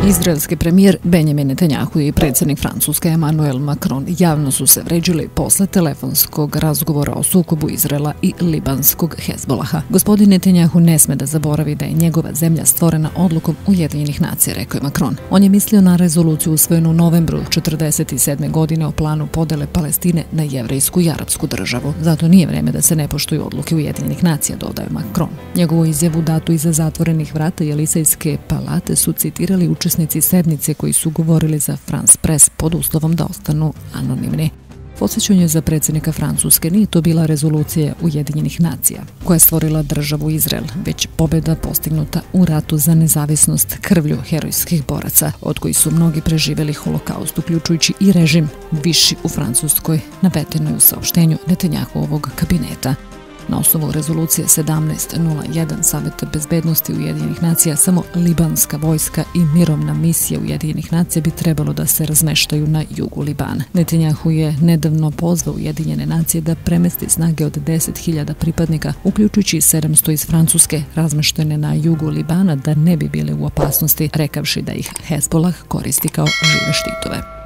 Izraelski premijer Benjamin Netanjahu i predsjednik Francuske Emmanuel Macron javno su se vređili posle telefonskog razgovora o sukobu Izraela i libanskog Hezbolaha. Gospodin Netanjahu ne sme da zaboravi da je njegova zemlja stvorena odlukom Ujedinjenih nacija, rekao je Macron. On je mislio na rezoluciju usvojenu u novembru 1947. godine o planu podele Palestine na jevrejsku i arapsku državu. Zato nije vreme da se ne poštuju odluke Ujedinjenih nacija, dodaje Macron. Njegovu izjavu datu iza zatvorenih vrata Jelisejske palate su citirali učesnici sednice koji su govorili za France Press pod uslovom da ostanu anonimni. Podsjećanje za predsjednika Francuske nije to bila rezolucija Ujedinjenih nacija koja je stvorila državu Izrael, već pobjeda postignuta u ratu za nezavisnost krvlju herojskih boraca, od kojih su mnogi preživjeli holokaust, uključujući i režim viši u Francuskoj, navedeno je u saopštenju Netanjahuovog kabineta. Na osnovu rezolucije 1701 Saveta bezbednosti Ujedinjenih nacija, samo libanska vojska i mirovna misija Ujedinjenih nacija bi trebalo da se razmeštaju na jugu Libana. Netanjahu je nedavno pozvao Ujedinjene nacije da premesti snage od 10.000 pripadnika, uključujući 700 iz Francuske, razmeštene na jugu Libana da ne bi bili u opasnosti, rekavši da ih Hezbolah koristi kao žive štitove.